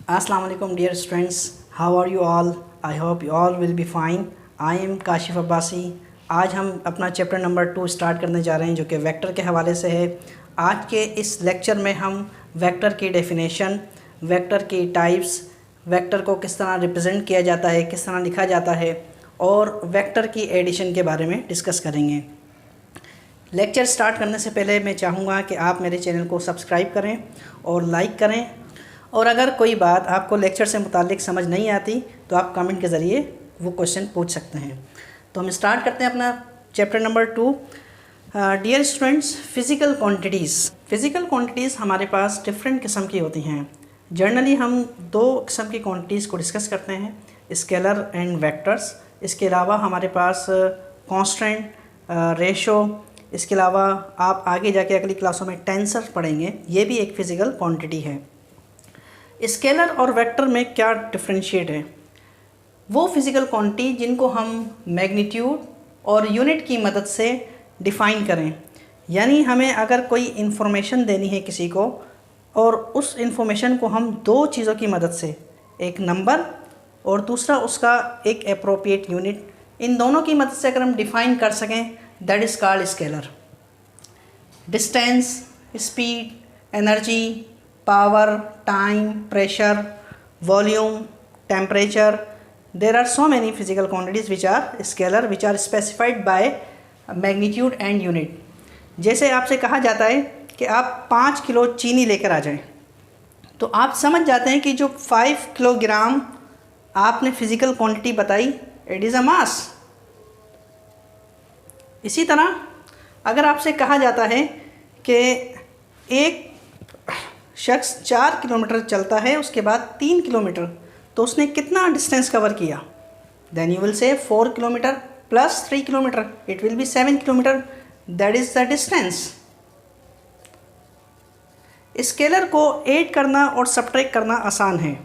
Assalamu alaikum dear students, how are you all? I hope you all will be fine. I am Kashif Abbasi. आज हम अपना chapter number 2 start करने जा रहे हैं जो कि वेक्टर के हवाले से है। आज के इस लेक्चर में हम वेक्टर की डेफिनेशन, वेक्टर की टाइप्स, वेक्टर को किस तरह रिप्रेजेंट किया जाता है, किस तरह लिखा जाता है और वेक्टर की एडिशन के बारे में डिस्कस करेंगे। लेक्चर स्टार्ट करने से पहले मैं चाहूँगा कि आप मेरे चैनल को सब्सक्राइब करें और लाइक करें, और अगर कोई बात आपको लेक्चर से मुतालिक समझ नहीं आती तो आप कमेंट के ज़रिए वो क्वेश्चन पूछ सकते हैं। तो हम स्टार्ट करते हैं अपना chapter number 2। Dear students, physical quantities हमारे पास डिफरेंट किस्म की होती हैं। जनरली हम दो किस्म की क्वांटिटीज़ को डिस्कस करते हैं, स्केलर एंड वेक्टर्स। इसके अलावा हमारे पास कांस्टेंट, रेशो, इसके अलावा आप आगे जाके अगली क्लासों में टेंसर पढ़ेंगे, ये भी एक फ़िज़िकल क्वांटिटी है। स्केलर और वेक्टर में क्या डिफरेंशिएट है? वो फिज़िकल क्वांटिटी जिनको हम मैग्नीट्यूड और यूनिट की मदद से डिफ़ाइन करें, यानी हमें अगर कोई इन्फॉर्मेशन देनी है किसी को और उस इन्फॉर्मेशन को हम दो चीज़ों की मदद से, एक नंबर और दूसरा उसका एक अप्रोप्रिएट यूनिट, इन दोनों की मदद से अगर हम डिफ़ाइन कर सकें, that is called scalar. Distance, speed, energy, power, time, pressure, volume, temperature, there are so many physical quantities which are scalar, which are specified by magnitude and unit। जैसे आपसे कहा जाता है कि आप 5 किलो चीनी लेकर आ जाएं, तो आप समझ जाते हैं कि जो 5 किलोग्राम आपने फिज़िकल क्वांटिटी बताई, इट इज़ अ मास। इसी तरह अगर आपसे कहा जाता है कि एक शख्स 4 किलोमीटर चलता है, उसके बाद 3 किलोमीटर, तो उसने कितना डिस्टेंस कवर किया? Then you will say 4 kilometre plus 3 kilometre, it will be 7 kilometre, that is the distance. Scalar को ऐड करना और सब्ट्रैक्ट करना आसान है।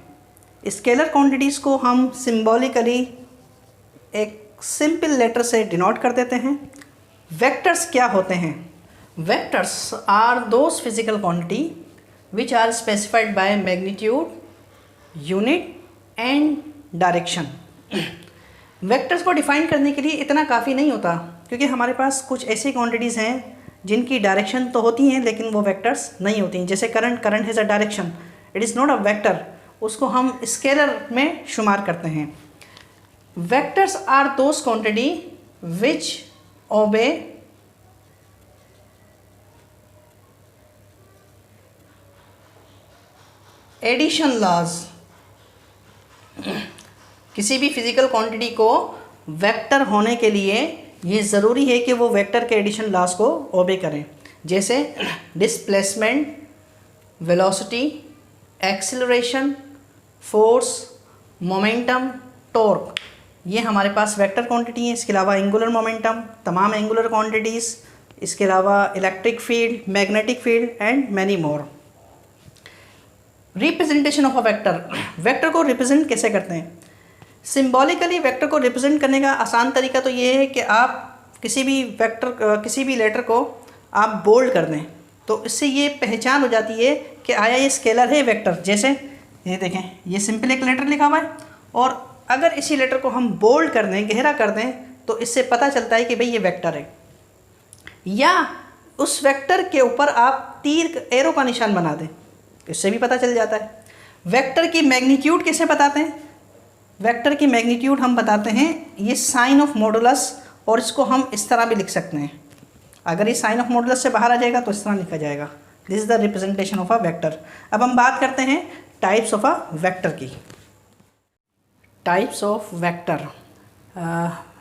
स्केलर क्वांटिटीज़ को हम सिंबॉलिकली एक सिंपल लेटर से डिनोट कर देते हैं। वेक्टर्स क्या होते हैं? Vectors are those physical quantity which are specified by magnitude, unit and direction। Vectors को डिफ़ाइन करने के लिए इतना काफ़ी नहीं होता, क्योंकि हमारे पास कुछ ऐसी क्वांटिटीज़ हैं जिनकी डायरेक्शन तो होती हैं लेकिन वो वेक्टर्स नहीं होती हैं। जैसे current has a direction, it is not a vector, उसको हम स्केलर में शुमार करते हैं। Vectors are those quantity which obey addition laws. किसी भी फिज़िकल क्वांटिटी को वेक्टर होने के लिए ये ज़रूरी है कि वो वेक्टर के एडिशन लॉज को ओबे करें। जैसे displacement, velocity, acceleration, force, momentum, torque, ये हमारे पास वेक्टर क्वांटिटी हैं। इसके अलावा एंगुलर मोमेंटम, तमाम एंगुलर क्वांटिटीज़, इसके अलावा electric field, magnetic field and many more. Representation of a vector, vector को रिप्रेजेंट कैसे करते हैं? सिंबॉलिकली वेक्टर को रिप्रेजेंट करने का आसान तरीका तो ये है कि आप किसी भी किसी भी लेटर को आप बोल्ड कर दें, तो इससे ये पहचान हो जाती है कि आया ये स्केलर है वेक्टर। जैसे ये देखें, ये सिंपल एक लेटर लिखा हुआ है, और अगर इसी लेटर को हम बोल्ड कर दें, गहरा कर दें, तो इससे पता चलता है कि भाई ये वेक्टर है। या उस वेक्टर के ऊपर आप तीर, एरो का निशान बना दें, इससे भी पता चल जाता है। वेक्टर की मैग्नीट्यूड कैसे बताते हैं? वेक्टर की मैग्नीट्यूड हम बताते हैं ये साइन ऑफ मॉडुलस, और इसको हम इस तरह भी लिख सकते हैं। अगर ये साइन ऑफ मॉडुलस से बाहर आ जाएगा तो इस तरह लिखा जाएगा। This is the representation of a vector. अब हम बात करते हैं टाइप्स ऑफ अ वेक्टर की। टाइप्स ऑफ वेक्टर,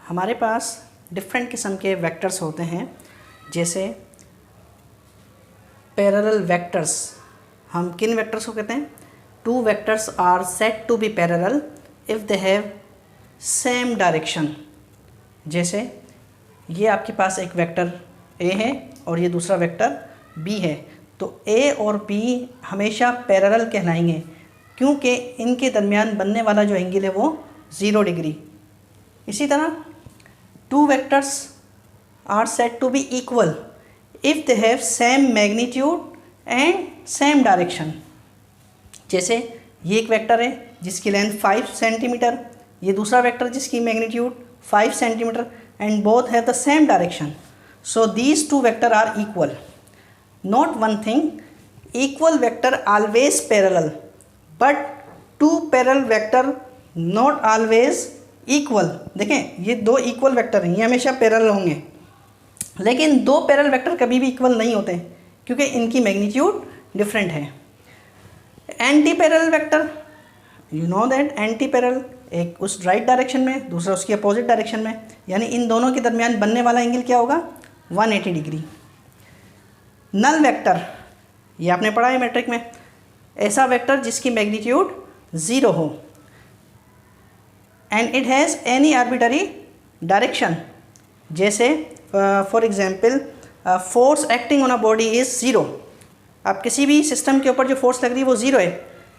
हमारे पास डिफरेंट किस्म के वेक्टर्स होते हैं। जैसे पैरेलल वेक्टर्स, हम किन वेक्टर्स को कहते हैं? Two vectors are said to be parallel if they have same direction. जैसे ये आपके पास एक वेक्टर ए है और ये दूसरा वेक्टर बी है, तो ए और बी हमेशा पैरेलल कहलाएंगे, क्योंकि इनके दरमियान बनने वाला जो एंगल है वो 0 डिग्री। इसी तरह two vectors are said to be equal if they have same magnitude and same direction. जैसे ये एक वेक्टर है जिसकी लेंथ 5 सेंटीमीटर, ये दूसरा वेक्टर जिसकी magnitude 5 centimetre, and both have the same direction. So these two vector are equal. Note one thing, equal vector always parallel, but two parallel vector not always equal. देखें, ये दो equal vector हैं, ये हमेशा parallel होंगे, लेकिन दो parallel vector कभी भी इक्वल नहीं होते क्योंकि इनकी मैग्नीट्यूड डिफरेंट है. Anti parallel vector, you know that anti parallel, एक उस राइट डायरेक्शन में, दूसरा उसकी अपोजिट डायरेक्शन में, यानी इन दोनों के दरमियान बनने वाला एंगल क्या होगा? 180 डिग्री. नल वेक्टर, ये आपने पढ़ा है मैट्रिक में, ऐसा वेक्टर जिसकी मैग्नीट्यूड 0 हो and it has any arbitrary direction. जैसे for example force acting on a body is 0. अब किसी भी सिस्टम के ऊपर जो फोर्स लग रही है वो 0 है,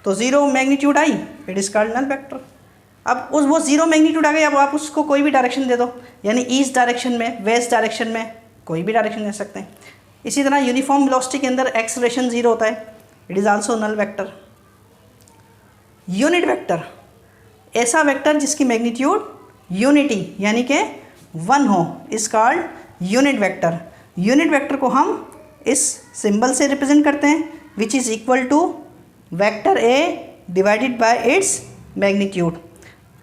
तो 0 मैग्नीट्यूड आई, it is called null vector. अब वो 0 मैग्नीट्यूड आ गई, अब आप उसको कोई भी डायरेक्शन दे दो, यानी ईस्ट डायरेक्शन में, वेस्ट डायरेक्शन में, कोई भी डायरेक्शन दे सकते हैं. इसी तरह यूनिफॉर्म वेलोसिटी के अंदर एक्सेलरेशन 0 होता है, it is also null vector. Unit vector, ऐसा वेक्टर जिसकी मैग्नीट्यूड यूनिटी यानी कि 1 हो, is called unit vector. Unit vector को हम इस सिंबल से रिप्रेजेंट करते हैं, which is equal to vector A divided by its magnitude.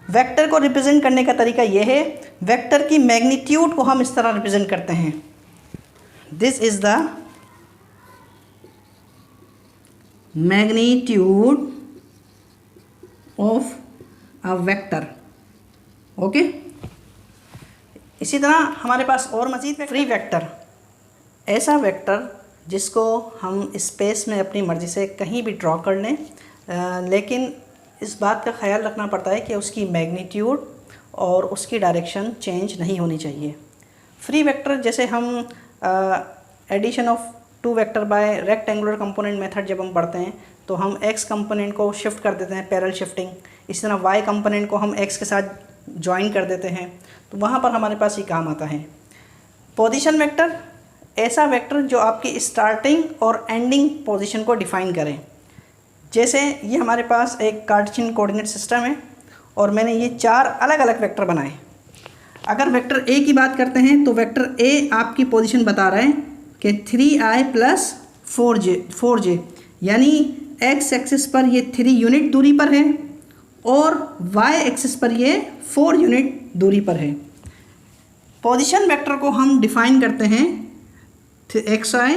Vector को रिप्रेजेंट करने का तरीका यह है, वेक्टर की मैग्नीट्यूड को हम इस तरह रिप्रेजेंट करते हैं. This is the magnitude of a vector. Okay. इसी तरह हमारे पास और मज़ीद फ्री वेक्टर, ऐसा वेक्टर जिसको हम स्पेस में अपनी मर्ज़ी से कहीं भी ड्रॉ कर लें, लेकिन इस बात का ख्याल रखना पड़ता है कि उसकी मैग्नीट्यूड और उसकी डायरेक्शन चेंज नहीं होनी चाहिए. फ्री वेक्टर जैसे हम addition of two vector by rectangular component method जब हम पढ़ते हैं तो हम एक्स कंपोनेंट को शिफ्ट कर देते हैं, पैरेलल शिफ्टिंग. इसी तरह वाई कंपोनेंट को हम एक्स के साथ ज्वाइन कर देते हैं, तो वहाँ पर हमारे पास ये काम आता है. पोजीशन वेक्टर, ऐसा वेक्टर जो आपकी स्टार्टिंग और एंडिंग पोजीशन को डिफ़ाइन करें. जैसे ये हमारे पास एक कार्टेशियन कोऑर्डिनेट सिस्टम है और मैंने ये 4 अलग अलग वेक्टर बनाए. अगर वेक्टर ए की बात करते हैं तो वेक्टर ए आपकी पोजीशन बता रहा है कि 3i + 4j, यानी एक्स एक्सिस पर ये 3 यूनिट दूरी पर है और वाई एक्सिस पर ये 4 यूनिट दूरी पर है. पोजीशन वेक्टर को हम डिफ़ाइन करते हैं xi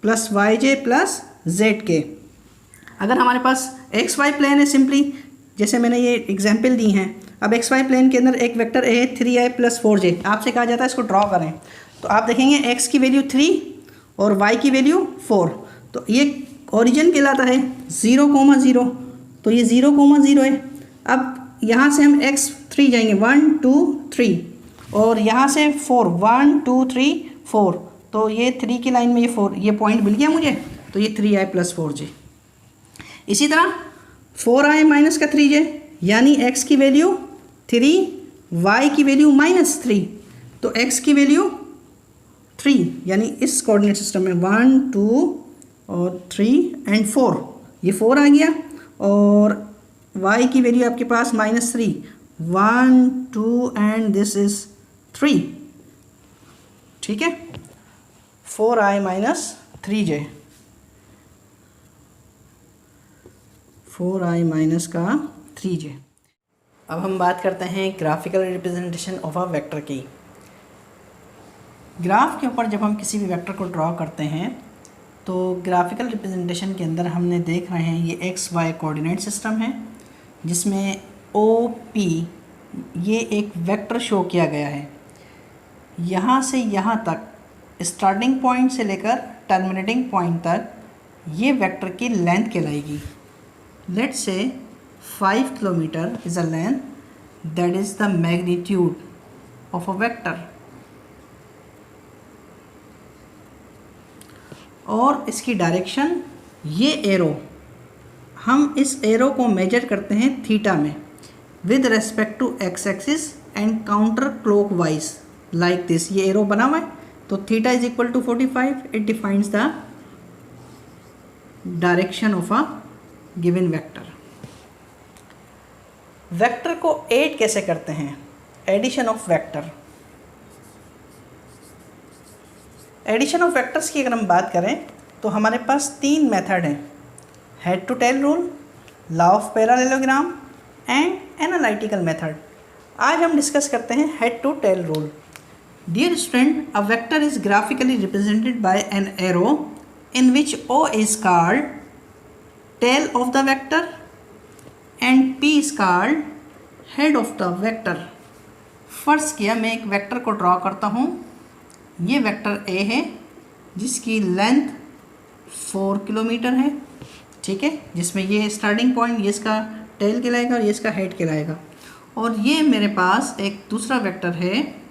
+ yj + zk. अगर हमारे पास एक्स वाई प्लेन है, सिंपली जैसे मैंने ये एग्जांपल दी हैं, अब एक्स वाई प्लेन के अंदर एक वेक्टर ए 3i + 4j, आपसे कहा जाता है इसको ड्रॉ करें, तो आप देखेंगे एक्स की वैल्यू 3 और वाई की वैल्यू 4, तो ये ओरिजिन कहलाता है 0,0, तो ये 0,0 है. अब यहाँ से हम x3 जाएंगे 1 2 3 और यहाँ से 4 1 2 3 4, तो ये 3 की लाइन में ये 4, ये पॉइंट मिल गया मुझे, तो ये 3i + 4j. इसी तरह 4i - 3j, यानी x की वैल्यू 3, y की वैल्यू -3, तो x की वैल्यू 3, यानी इस कोऑर्डिनेट सिस्टम में 1 2 और 3 एंड 4, ये 4 आ गया, और y की वैल्यू आपके पास -3, 1 2 एंड दिस इज़ 3. ठीक है, 4i - 3j, 4i - 3j. अब हम बात करते हैं graphical representation of a vector की. ग्राफ के ऊपर जब हम किसी भी वेक्टर को ड्रॉ करते हैं तो ग्राफिकल रिप्रेजेंटेशन के अंदर हमने देख रहे हैं ये एक्स वाई कोऑर्डिनेट सिस्टम है जिसमें OP ये एक वेक्टर शो किया गया है. यहाँ से यहाँ तक स्टार्टिंग पॉइंट से लेकर टर्मिनेटिंग पॉइंट तक ये वेक्टर की लेंथ कहलाएगी. Let's say 5 kilometre is a length, that is the magnitude of a vector. और इसकी डायरेक्शन, ये एरो, हम इस एरो को मेजर करते हैं थीटा में with respect to x axis and counter clockwise like this. ये एरो बना हुआ है, तो theta is equal to 45. It defines the direction of a given vector. Vector को ऐड कैसे करते हैं, addition of vector. Addition of vectors की अगर हम बात करें तो हमारे पास 3 मेथड हैं, head to tail rule, law of parallelogram and analytical method. आज हम डिस्कस करते हैं head to tail rule. Dear student, a vector is graphically represented by an arrow in which O is called tail of the vector and P is called head of the vector। फर्ज किया मैं एक vector को draw करता हूँ। ये vector A है जिसकी लेंथ 4 किलोमीटर है, ठीक है, जिसमें ये स्टार्टिंग पॉइंट ये इसका टेल कहलाएगा और ये इसका हेड कहलाएगा। और ये मेरे पास एक दूसरा वेक्टर है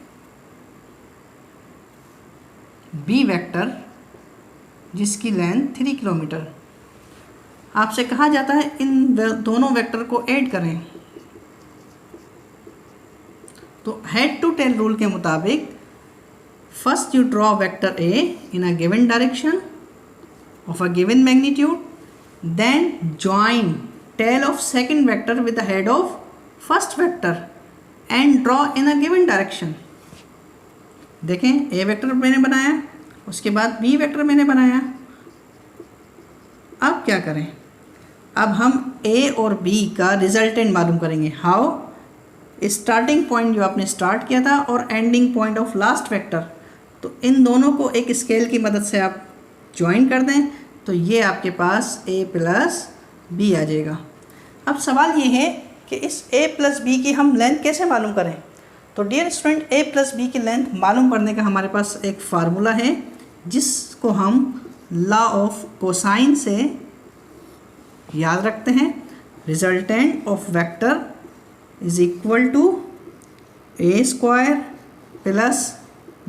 B वेक्टर जिसकी लेंथ 3 किलोमीटर। आपसे कहा जाता है इन दोनों वेक्टर को ऐड करें। तो हेड टू टेल रूल के मुताबिक first you draw vector A in a given direction of a given magnitude, then join tail of second vector with the head of first vector and draw in a given direction. देखें, A vector मैंने बनाया, उसके बाद B vector मैंने बनाया। अब क्या करें, अब हम A और B का रिजल्टेंट मालूम करेंगे। हाउ, स्टार्टिंग पॉइंट जो आपने स्टार्ट किया था और ending point of last vector, तो इन दोनों को एक स्केल की मदद से आप ज्वाइन कर दें तो ये आपके पास A प्लस B आ जाएगा। अब सवाल ये है कि इस A प्लस B की हम लेंथ कैसे मालूम करें। तो dear student, A plus B की लेंथ मालूम करने का हमारे पास एक फार्मूला है जिसको हम लॉ ऑफ कोसाइन से याद रखते हैं। Resultant of vector is equal to A square plus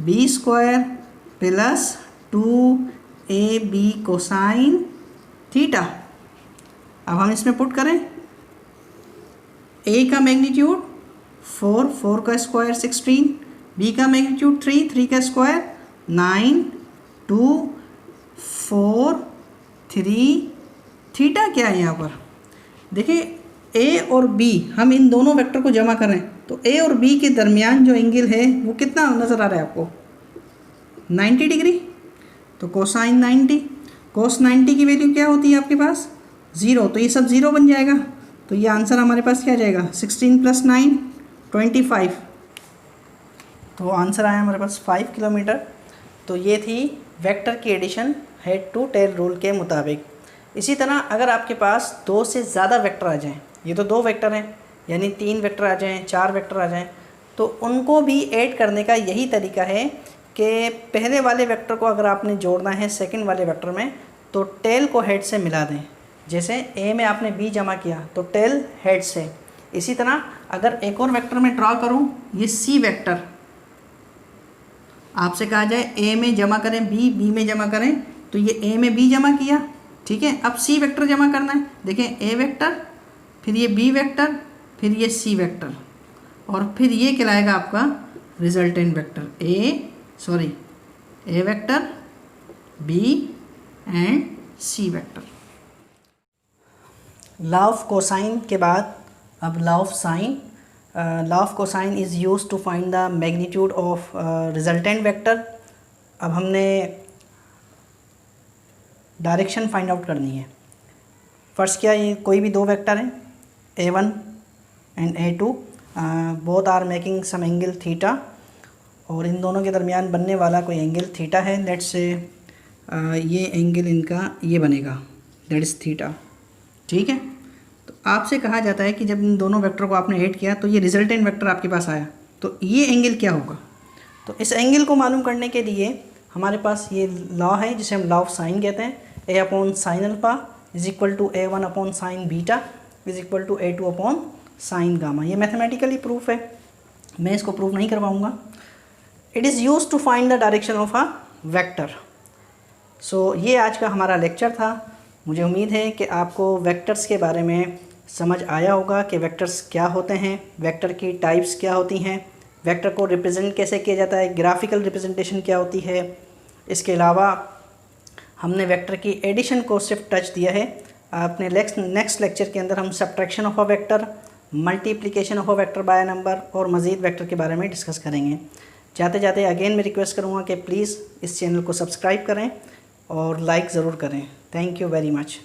B square plus 2AB cosine theta. अब हम इसमें पुट करें, A का मैग्नीट्यूड 4 का स्क्वायर 16, B का मैग्नीट्यूड 3 का स्क्वायर 9, 2, 4, 3, थीटा क्या है यहाँ पर। देखिए A और B, हम इन दोनों वेक्टर को जमा करें तो A और B के दरमियान जो एंगल है वो कितना नज़र आ रहा है आपको, 90 डिग्री। तो कोसाइन 90, कोस 90 की वैल्यू क्या होती है आपके पास 0, तो ये सब 0 बन जाएगा। तो ये आंसर हमारे पास क्या जाएगा, 16 + 9 25। तो आंसर आया हमारे पास 5 किलोमीटर। तो ये थी वेक्टर की addition head to tail rule के मुताबिक। इसी तरह अगर आपके पास 2 से ज़्यादा वेक्टर आ जाएं, ये तो 2 वेक्टर हैं, यानी 3 वेक्टर आ जाएं, 4 वेक्टर आ जाएं, तो उनको भी ऐड करने का यही तरीका है कि पहले वाले वेक्टर को अगर आपने जोड़ना है सेकंड वाले वेक्टर में तो टेल को हेड से मिला दें। जैसे A में आपने B जमा किया तो टेल हेड से। इसी तरह अगर एक और वेक्टर में ड्रॉ करूँ, ये C वेक्टर, आपसे कहा जाए A में जमा करें B में जमा करें, तो ये A में B जमा किया, ठीक है। अब C वेक्टर जमा करना है। देखें, A वेक्टर, फिर ये B वेक्टर, फिर ये C वेक्टर, और फिर ये कहलाएगा आपका resultant vector A vector, B and C vector. Law of cosine के बाद अब law of sine. Law of cosine is use to find the magnitude of resultant vector. अब हमने डायरेक्शन फाइंड आउट करनी है। फर्स्ट क्या, ये कोई भी 2 वेक्टर हैं A1 and A2, both are making some angle theta, और इन दोनों के दरमियान बनने वाला कोई एंगल थीटा है। लेट्स से ये एंगल इनका ये बनेगा, दैट इज़ थीटा, ठीक है। तो आपसे कहा जाता है कि जब इन दोनों वेक्टर को आपने ऐड किया तो ये रिजल्टेंट वेक्टर आपके पास आया, तो ये एंगल क्या होगा। तो इस एंगल को मालूम करने के लिए हमारे पास ये लॉ है जिसे हम लॉ ऑफ साइन कहते हैं। A/sin alpha is equal to A1/sin beta is equal to A2/sin gamma. ये मैथमेटिकली प्रूफ है, मैं इसको प्रूफ नहीं करवाऊँगा। It is use to find the direction of a vector. So ये आज का हमारा लेक्चर था। मुझे उम्मीद है कि आपको वेक्टर्स के बारे में समझ आया होगा कि वेक्टर्स क्या होते हैं, वेक्टर की टाइप्स क्या होती हैं, वेक्टर को रिप्रेजेंट कैसे किया जाता है, ग्राफिकल रिप्रेजेंटेशन क्या होती है। इसके अलावा हमने वेक्टर की एडिशन को सिर्फ टच दिया है। अपने नेक्स्ट लेक्चर के अंदर हम subtraction of a vector multiplication of a vector by number और मज़ीद वेक्टर के बारे में डिस्कस करेंगे। जाते जाते अगेन मैं रिक्वेस्ट करूँगा कि प्लीज़ इस चैनल को सब्सक्राइब करें और लाइक ज़रूर करें। Thank you very much.